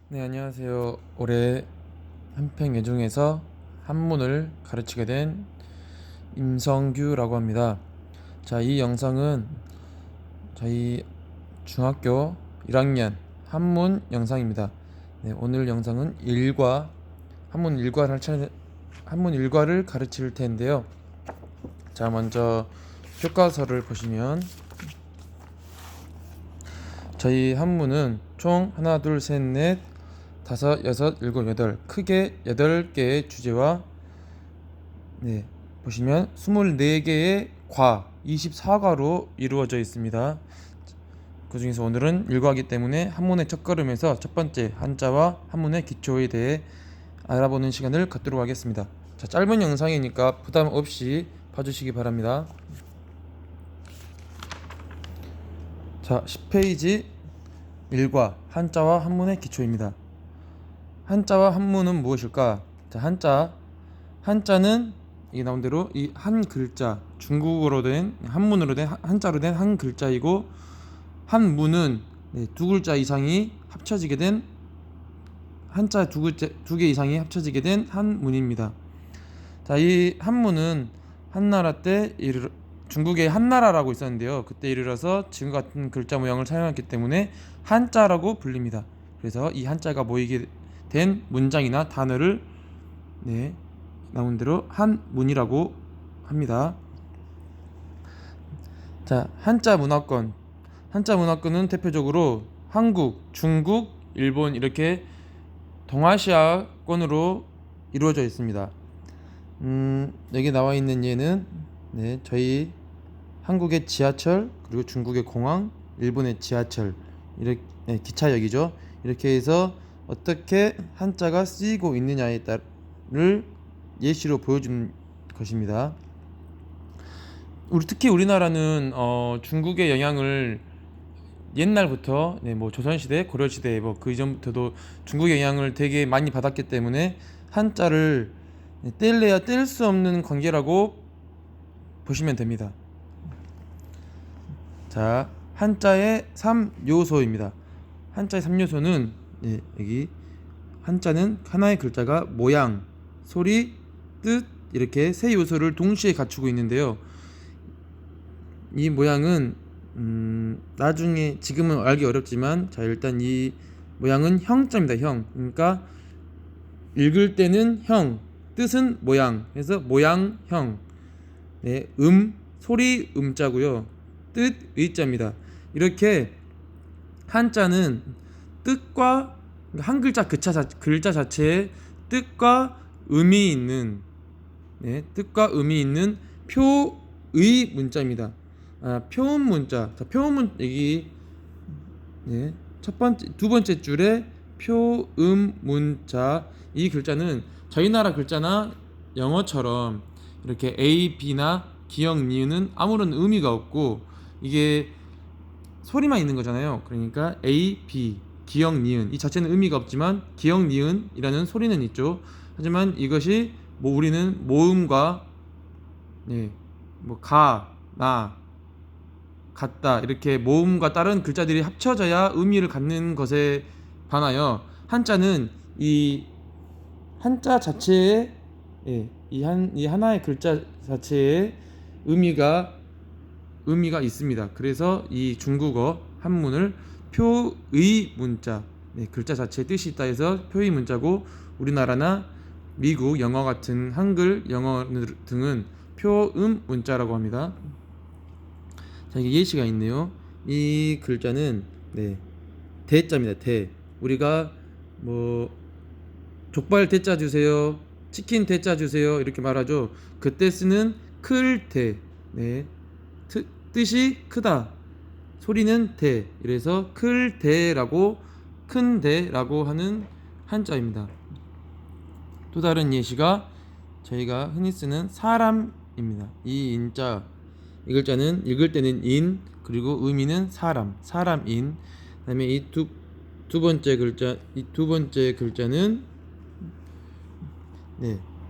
네, 안녕하세요. 올해 한평예중에서 한문을 가르치게 된 임성규라고 합니다. 자, 이 영상은 저희 중학교 1학년 한문 영상입니다. 네, 오늘 영상은 한문 일과를 가르칠 텐데요. 자, 먼저 교과서를 보시면 저희 한문은 총 하나, 둘, 셋, 넷, 다섯, 여섯, 일곱, 여덟, 크게 8개의 주제와 보시면 24개의 과, 24과로 이루어져 있습니다. 그 중에서 오늘은 일과이기 때문에 한문의 첫걸음에서 첫 번째 한자와 한문의 기초에 대해 알아보는 시간을 갖도록 하겠습니다. 자, 짧은 영상이니까 부담 없이 봐주시기 바랍니다. 자, 10페이지 일과 한자와 한문의 기초입니다. 한자와 한문은 무엇일까? 자, 한자는 이 나온 대로 이 한 글자, 중국어로 된 한문으로 된 한자로 된 한 글자이고, 한문은 두 글자 이상이 합쳐지게 된 한자 두 개 이상이 합쳐지게 된 한문입니다. 자, 이 한문은 한나라 때 중국에 한나라라고 있었는데요. 그때 이르러서 지금 같은 글자 모양을 사용했기 때문에 한자라고 불립니다. 그래서 이 한자가 모이게 된 문장이나 단어를 나온 대로 한문이라고 합니다. 자, 한자 문화권은 대표적으로 한국, 중국, 일본 이렇게 동아시아권으로 이루어져 있습니다. 여기 나와 있는 예는 저희 한국의 지하철, 그리고 중국의 공항, 일본의 지하철, 이렇게 기차역이죠. 이렇게 해서 어떻게 한자가 쓰이고 있느냐에 따를 예시로 보여주는 것입니다. 특히 우리나라는 중국의 영향을 옛날부터 뭐 조선시대, 고려시대 그 이전부터도 중국의 영향을 되게 많이 받았기 때문에 한자를 뗄래야 뗄 수 없는 관계라고 보시면 됩니다. 자, 한자의 3요소입니다. 한자의 3요소는 여기 한자는 하나의 글자가 모양, 소리, 뜻 이렇게 세 요소를 동시에 갖추고 있는데요. 이 모양은 나중에 지금은 알기 어렵지만, 자, 일단 이 모양은 형자입니다. 형. 그러니까 읽을 때는 형, 뜻은 모양. 그래서 모양형. 소리 음자고요. 뜻 의자입니다. 이렇게 한자는 뜻과 한 글자 글자 자체에 뜻과 의미 있는 표의 문자입니다. 표음 문자. 자, 여기 두 번째 줄에 표음 문자. 이 글자는 저희 나라 글자나 영어처럼 이렇게 A, B나 기역, 니은은 아무런 의미가 없고 이게 소리만 있는 거잖아요. 그러니까 A, B, 기역, 니은 이 자체는 의미가 없지만 기역, 니은이라는 소리는 있죠. 하지만 이것이 우리는 모음과 가, 나, 같다 이렇게 모음과 다른 글자들이 합쳐져야 의미를 갖는 것에 반하여 한자는 이 한자 자체에 이 하나의 글자 자체에 의미가 있습니다. 그래서 이 중국어 한문을 표의 문자, 글자 자체의 뜻이 있다 해서 표의 문자고, 우리나라나 미국 영어 같은 한글 영어 등은 표음 문자라고 합니다. 자, 이게 예시가 있네요. 이 글자는 대자입니다. 대. 우리가 족발 대자 주세요, 치킨 대자 주세요 이렇게 말하죠. 그때 쓰는 클 대. 뜻이 크다, 소리는 대. 이래서 클 대라고, 큰 대라고 하는 한자입니다. 또 다른 예시가 저희가 흔히 쓰는 사람입니다. 이 인자, 이 글자는 읽을 때는 인, 그리고 의미는 사람인. 그다음에 이 두 번째 글자는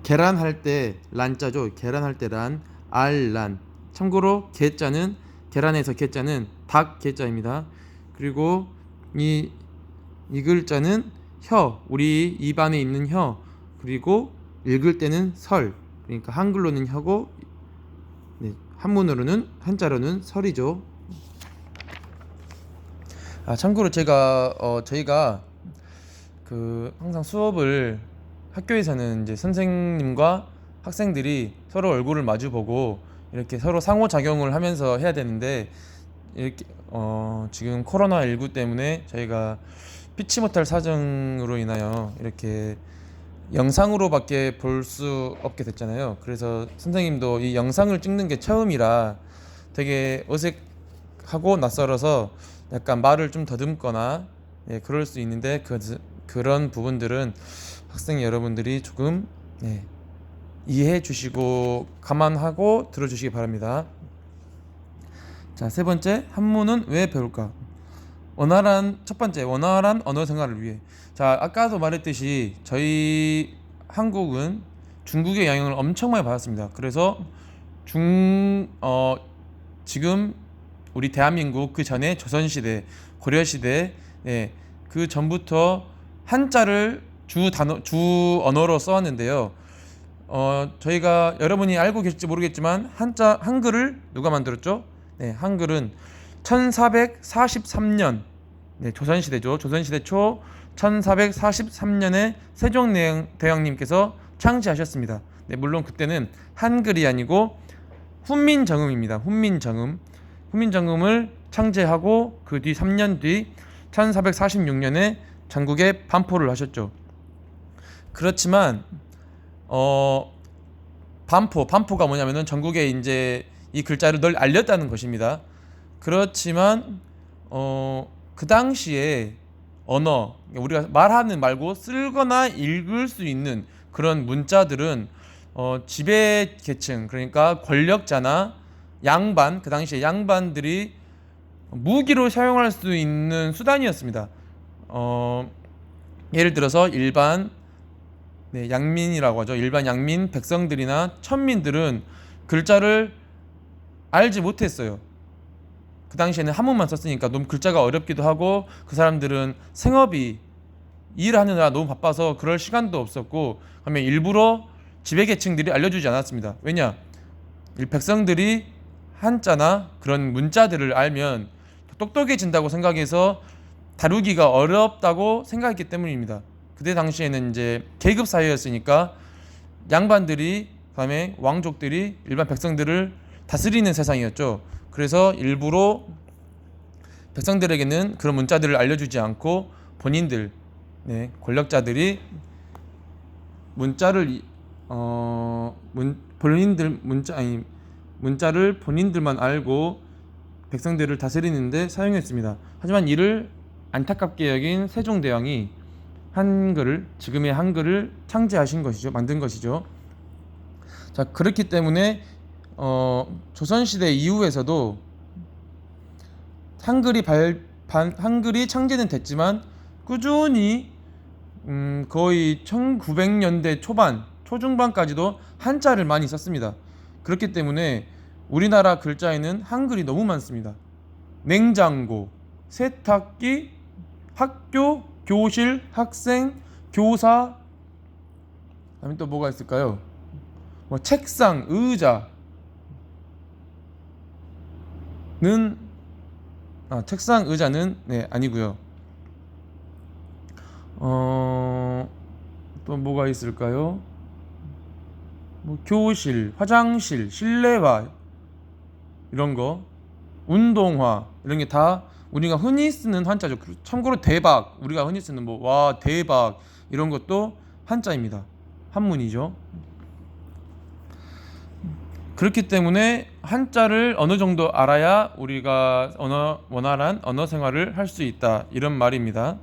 계란할 때 란자죠. 계란할 때 란, 알란. 참고로 계란에서 개자는 닭 개자입니다. 그리고 이 글자는 혀, 우리 입안에 있는 혀, 그리고 읽을 때는 설, 그러니까 한글로는 혀고, 네, 한문으로는 한자로는 설이죠. 참고로 저희가 항상 수업을 학교에서는 이제 선생님과 학생들이 서로 얼굴을 마주 보고 이렇게 서로 상호작용을 하면서 해야 되는데, 이렇게 지금 코로나19 때문에 저희가 피치 못할 사정으로 인하여 이렇게 영상으로밖에 볼 수 없게 됐잖아요. 그래서 선생님도 이 영상을 찍는 게 처음이라 되게 어색하고 낯설어서 약간 말을 좀 더듬거나, 예, 그럴 수 있는데 그런 부분들은 학생 여러분들이 조금, 예, 이해해 주시고 감안하고 들어주시기 바랍니다. 자, 세 번째, 한문은 왜 배울까? 첫 번째, 원활한 언어 생활을 위해. 자, 아까도 말했듯이 저희 한국은 중국의 영향을 엄청 많이 받았습니다. 그래서 지금 우리 대한민국, 그 전에 조선시대, 고려시대, 예, 그 전부터 한자를 주 언어로 써왔는데요. 저희가 여러분이 알고 계실지 모르겠지만 한글을 누가 만들었죠? 네, 한글은 1443년, 네, 조선시대죠. 조선시대 초 1443년에 세종대왕님께서 창제하셨습니다. 네, 물론 그때는 한글이 아니고 훈민정음입니다. 훈민정음을 창제하고 그 뒤 3년 뒤 1446년에 전국에 반포를 하셨죠. 그렇지만 반포가 뭐냐면은 전국에 이제 이 글자를 널리 알렸다는 것입니다. 그렇지만 그 당시에 언어, 우리가 말하는 말고 쓰거나 읽을 수 있는 그런 문자들은 지배 계층, 그러니까 권력자나 양반, 그 당시에 양반들이 무기로 사용할 수 있는 수단이었습니다. 예를 들어서 일반, 네, 양민이라고 하죠. 일반 양민, 백성들이나 천민들은 글자를 알지 못했어요. 그 당시에는 한문만 썼으니까 너무 글자가 어렵기도 하고, 그 사람들은 생업이 일하느라 너무 바빠서 그럴 시간도 없었고, 그러면 일부러 지배계층들이 알려주지 않았습니다. 왜냐? 백성들이 한자나 그런 문자들을 알면 똑똑해진다고 생각해서 다루기가 어렵다고 생각했기 때문입니다. 그때 당시에는 이제 계급 사회였으니까 양반들이, 그다음에 왕족들이 일반 백성들을 다스리는 세상이었죠. 그래서 일부러 백성들에게는 그런 문자들을 알려주지 않고 본인들, 네, 권력자들이 문자를 본인들만 알고 백성들을 다스리는데 사용했습니다. 하지만 이를 안타깝게 여긴 세종대왕이 지금의 한글을 창제하신 것이죠. 만든 것이죠. 자, 그렇기 때문에 조선시대 이후에서도 한글이 창제는 됐지만 꾸준히 거의 1900년대 초중반까지도 한자를 많이 썼습니다. 그렇기 때문에 우리나라 글자에는 한글이 너무 많습니다. 냉장고, 세탁기, 학교, 교실, 학생, 교사, 그다음에 또 뭐가 있을까요? 책상, 의자는 책상, 의자는, 네, 아니고요. 또 뭐가 있을까요? 교실, 화장실, 실내화, 이런 거, 운동화, 이런 게 다 우리가 흔히 쓰는 한자죠. 참고로 대박, 우리가 흔히 쓰는 와, 대박, 이런 것도 한자입니다. 한문이죠. 그렇기 때문에 한자를 어느 정도 알아야 우리가 원활한 언어 생활을 할 수 있다, 이런 말입니다.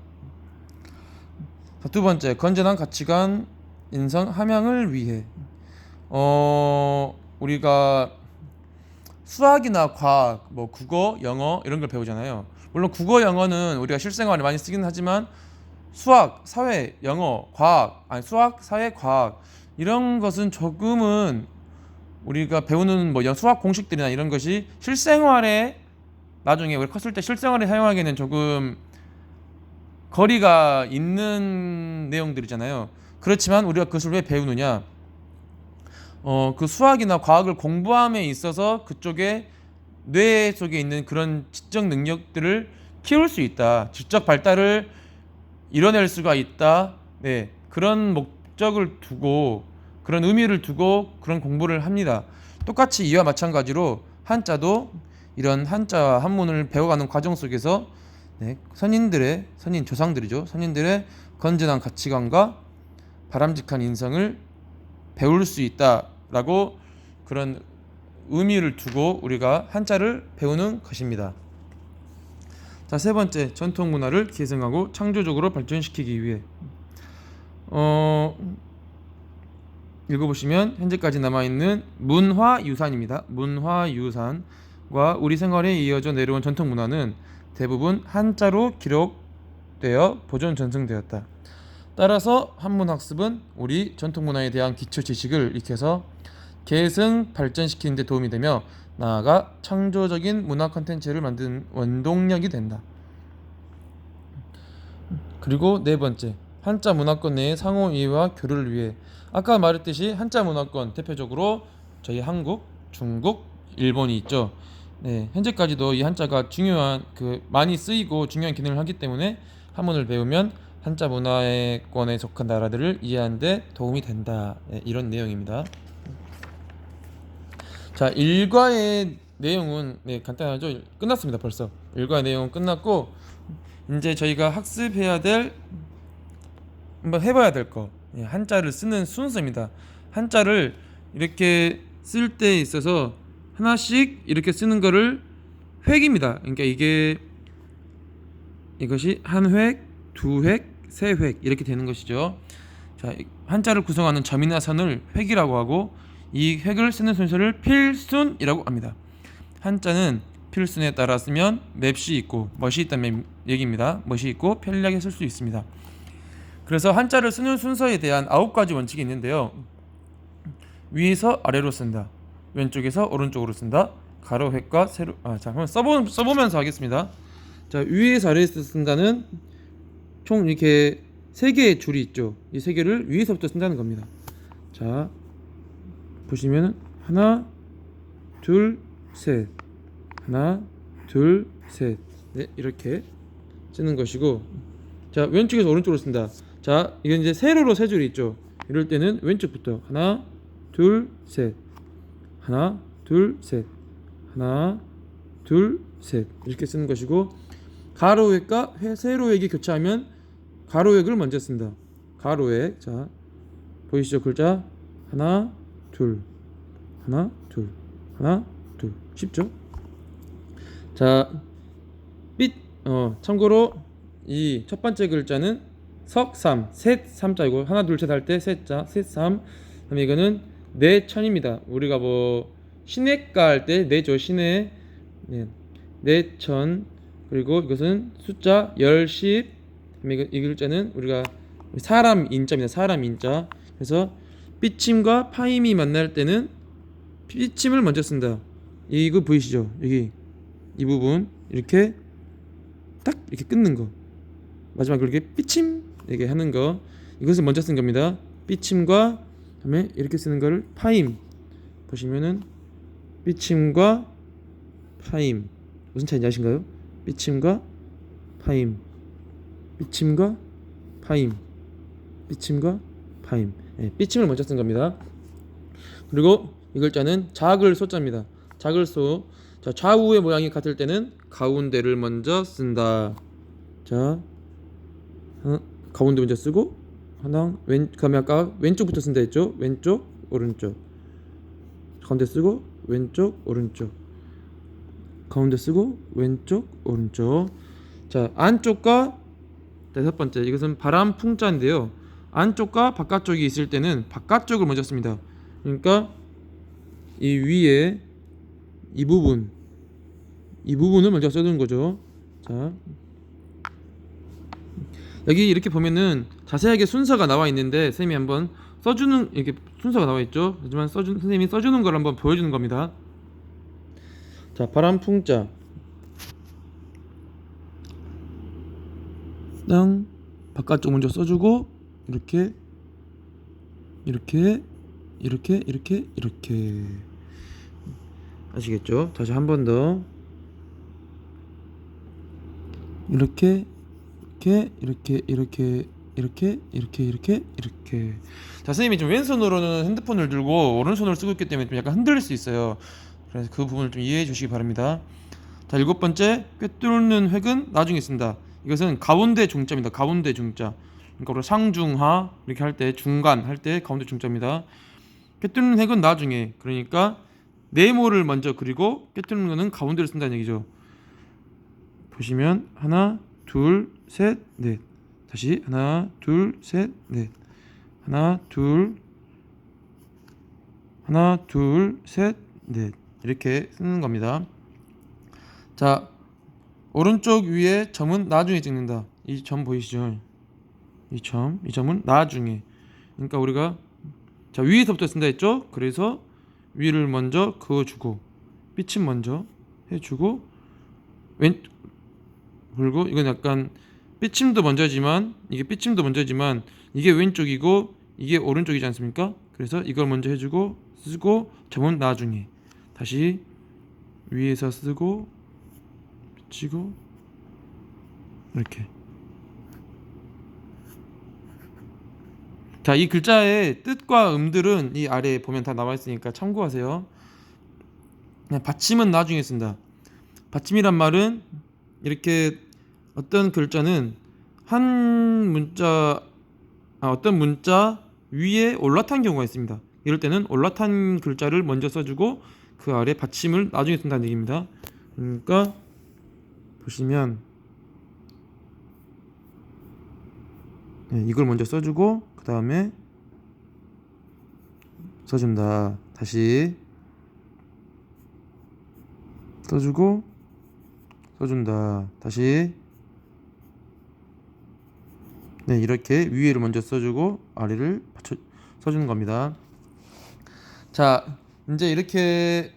두 번째, 건전한 가치관 인성 함양을 위해. 우리가 수학이나 과학, 국어, 영어 이런 걸 배우잖아요. 물론 국어, 영어는 우리가 실생활에 많이 쓰긴 하지만 수학, 사회, 영어, 과학, 수학, 사회, 과학 이런 것은 조금은 우리가 배우는 수학 공식들이나 이런 것이 실생활에, 나중에 우리 컸을 때 실생활에 사용하기에는 조금 거리가 있는 내용들이잖아요. 그렇지만 우리가 그것을 왜 배우느냐? 그 수학이나 과학을 공부함에 있어서 그쪽에 뇌 속에 있는 그런 지적 능력들을 키울 수 있다. 지적 발달을 이뤄낼 수가 있다. 네, 그런 목적을 두고 그런 의미를 두고 그런 공부를 합니다. 똑같이 이와 마찬가지로 한자도 이런 한자와 한문을 배워가는 과정 속에서 네, 선인 조상들이죠. 선인들의 건전한 가치관과 바람직한 인성을 배울 수 있다라고 그런 의미를 두고 우리가 한자를 배우는 것입니다. 자, 세 번째, 전통 문화를 계승하고 창조적으로 발전시키기 위해 읽어보시면 현재까지 남아있는 문화유산입니다. 문화유산과 우리 생활에 이어져 내려온 전통 문화는 대부분 한자로 기록되어 보존 전승되었다. 따라서 한문학습은 우리 전통 문화에 대한 기초 지식을 익혀서 계승 발전시키는 데 도움이 되며 나아가 창조적인 문화 콘텐츠를 만드는 원동력이 된다. 그리고 네 번째, 한자 문화권 내의 상호 이해와 교류를 위해 아까 말했듯이 한자 문화권 대표적으로 저희 한국, 중국, 일본이 있죠. 네, 현재까지도 이 한자가 중요한 많이 쓰이고 중요한 기능을 하기 때문에 한문을 배우면 한자 문화권에 속한 나라들을 이해하는 데 도움이 된다. 네, 이런 내용입니다. 자, 일과의 내용은 간단하죠. 끝났습니다. 벌써 일과의 내용은 끝났고 이제 저희가 학습해야 될 한번 해봐야 될 거 한자를 쓰는 순서입니다. 한자를 이렇게 쓸 때 있어서 하나씩 이렇게 쓰는 거를 획입니다. 그러니까 이것이 한 획, 두 획, 세 획 이렇게 되는 것이죠. 자, 한자를 구성하는 점이나 선을 획이라고 하고 이 획을 쓰는 순서를 필순이라고 합니다. 한자는 필순에 따라 쓰면 맵시 있고 멋이 있다는 얘기입니다. 멋이 있고 편리하게 쓸 수 있습니다. 그래서 한자를 쓰는 순서에 대한 9가지 원칙이 있는데요. 위에서 아래로 쓴다. 왼쪽에서 오른쪽으로 쓴다. 가로 획과 세로. 자, 한번 써보면서 하겠습니다. 자, 위에서 아래에서 쓴다는 총 이렇게 3개의 줄이 있죠. 이 3개를 위에서부터 쓴다는 겁니다. 자, 보시면 하나, 둘, 셋. 하나, 둘, 셋. 네, 이렇게 쓰는 것이고, 자, 왼쪽에서 오른쪽으로 쓴다. 자, 이건 이제 세로로 3줄이 있죠. 이럴 때는 왼쪽부터 하나, 둘, 셋. 하나, 둘, 셋. 하나, 둘, 셋. 이렇게 쓰는 것이고, 가로획과 세로획이 교차하면 가로획을 먼저 쓴다. 가로획. 자, 보이시죠? 글자 하나, 둘. 하나, 둘. 하나, 둘. 쉽죠? 자, 참고로 이 첫 번째 글자는 석삼, 셋, 삼자이고 하나, 둘, 셋 할 때 셋자, 셋삼. 그다음에 이거는 내천입니다. 우리가 신해가 할 때 내죠. 신해. 네. 내천. 그리고 이것은 숫자 10, 10. 이 글자는 우리가 사람 인자입니다. 사람 인자. 그래서 삐침과 파임이 만날 때는 삐침을 먼저 쓴다. 이거 보이시죠? 여기 이 부분 이렇게 딱 이렇게 끊는 거. 마지막으로 이렇게 삐침 이렇게 하는 거. 이것을 먼저 쓴 겁니다. 삐침과 그다음에 이렇게 쓰는 거를 파임. 보시면은 삐침과 파임 무슨 차이인지 아신가요? 삐침과 파임, 삐침과 파임, 삐침과 파임. 삐침을 먼저 쓴 겁니다. 그리고 이 글자는 작을 소자입니다. 작을 소. 자, 좌우의 모양이 같을 때는 가운데를 먼저 쓴다. 자, 가운데 먼저 쓰고 그다음에 아까 왼쪽부터 쓴다 했죠? 왼쪽, 오른쪽. 가운데 쓰고 왼쪽, 오른쪽. 가운데 쓰고 왼쪽, 오른쪽. 자, 안쪽과 다섯 번째, 이것은 바람 풍자인데요. 안쪽과 바깥쪽이 있을 때는 바깥쪽을 먼저 씁니다. 그러니까 이 위에 이 부분을 먼저 써두는 거죠. 자, 여기 이렇게 보면은 자세하게 순서가 나와 있는데 선생님이 한번 써주는 이렇게 순서가 나와 있죠. 하지만 선생님이 써주는 걸 한번 보여주는 겁니다. 자, 바람풍자. 땅 바깥쪽 먼저 써주고 이렇게 이렇게 이렇게 이렇게 이렇게 아시겠죠? 다시 한 번 더 이렇게 이렇게 이렇게. 자, 선생님이 좀 왼손으로는 핸드폰을 들고 오른손으로 쓰고 있기 때문에 좀 약간 흔들릴 수 있어요. 그래서 그 부분을 좀 이해해 주시기 바랍니다. 자, 7번째, 꿰뚫는 획은 나중에 쓴다. 이것은 가운데 중자입니다. 가운데 중자. 그러니까 우리 상중하 이렇게 할 때, 중간 할 때 가운데 중자입니다. 꿰뚫는 획은 나중에, 그러니까 네모를 먼저 그리고 꿰뚫는 거는 가운데를 쓴다는 얘기죠. 보시면 하나, 둘, 셋, 넷. 다시 하나, 둘, 셋, 넷. 하나, 둘, 셋, 넷. 이렇게 쓰는 겁니다. 자, 오른쪽 위에 점은 나중에 찍는다. 이 점 보이시죠? 이 점은 나중에. 그러니까 우리가 자, 위에서부터 쓴다 했죠? 그래서 위를 먼저 그어주고 삐침 먼저 해주고 그리고 이건 약간 삐침도 먼저지만 이게 왼쪽이고 이게 오른쪽이지 않습니까? 그래서 이걸 먼저 해주고 쓰고 점은 나중에 다시 위에서 쓰고 붙이고 이렇게. 자, 이 글자의 뜻과 음들은 이 아래에 보면 다 나와 있으니까 참고하세요. 받침은 나중에 쓴다. 받침이란 말은 이렇게 어떤 글자는 어떤 문자 위에 올라탄 경우가 있습니다. 이럴 때는 올라탄 글자를 먼저 써주고 그 아래 받침을 나중에 쓴다는 얘기입니다. 그러니까 보시면 이걸 먼저 써주고 그 다음에 써준다. 다시 써주고 써준다. 다시 이렇게 위에를 먼저 써주고 아래를 써주는 겁니다. 자, 이제 이렇게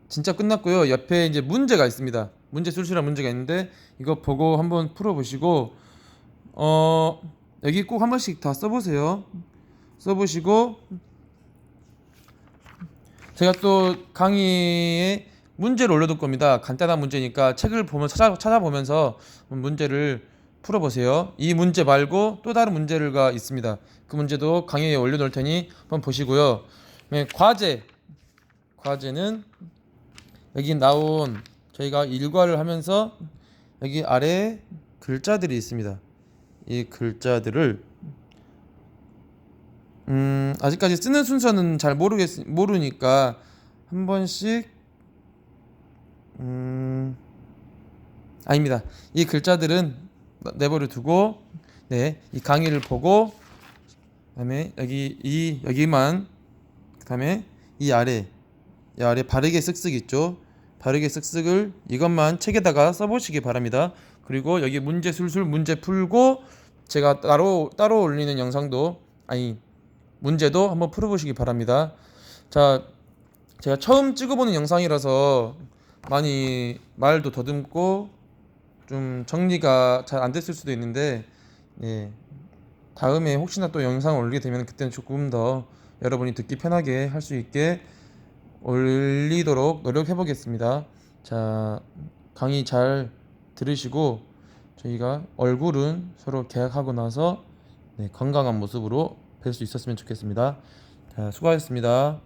진짜 끝났고요. 옆에 이제 문제가 있습니다. 문제 술술한 문제가 있는데 이거 보고 한번 풀어보시고 여기 꼭 한 번씩 다 써보세요. 써보시고 제가 또 강의에 문제를 올려둘 겁니다. 간단한 문제니까 책을 보면서 찾아보면서 문제를 풀어보세요. 이 문제 말고 또 다른 문제가 있습니다. 그 문제도 강의에 올려놓을 테니 한번 보시고요. 과제는 여기 나온 저희가 일과를 하면서 여기 아래에 글자들이 있습니다. 이 글자들을 아직까지 쓰는 순서는 잘 모르니까 한 번씩 아닙니다. 이 글자들은 내버려 두고 이 강의를 보고 그다음에 여기만 그다음에 이 아래 바르게 쓱쓱 있죠. 바르게 쓱쓱을 이것만 책에다가 써보시기 바랍니다. 그리고 여기 문제 술술 문제 풀고 제가 따로 올리는 영상도 문제도 한번 풀어보시기 바랍니다. 자, 제가 처음 찍어보는 영상이라서 많이 말도 더듬고 좀 정리가 잘 안 됐을 수도 있는데 다음에 혹시나 또 영상을 올리게 되면 그때는 조금 더 여러분이 듣기 편하게 할 수 있게 올리도록 노력해 보겠습니다. 자, 강의 잘 들으시고 저희가 얼굴은 서로 계약하고 나서 건강한 모습으로 뵐 수 있었으면 좋겠습니다. 자, 수고하셨습니다.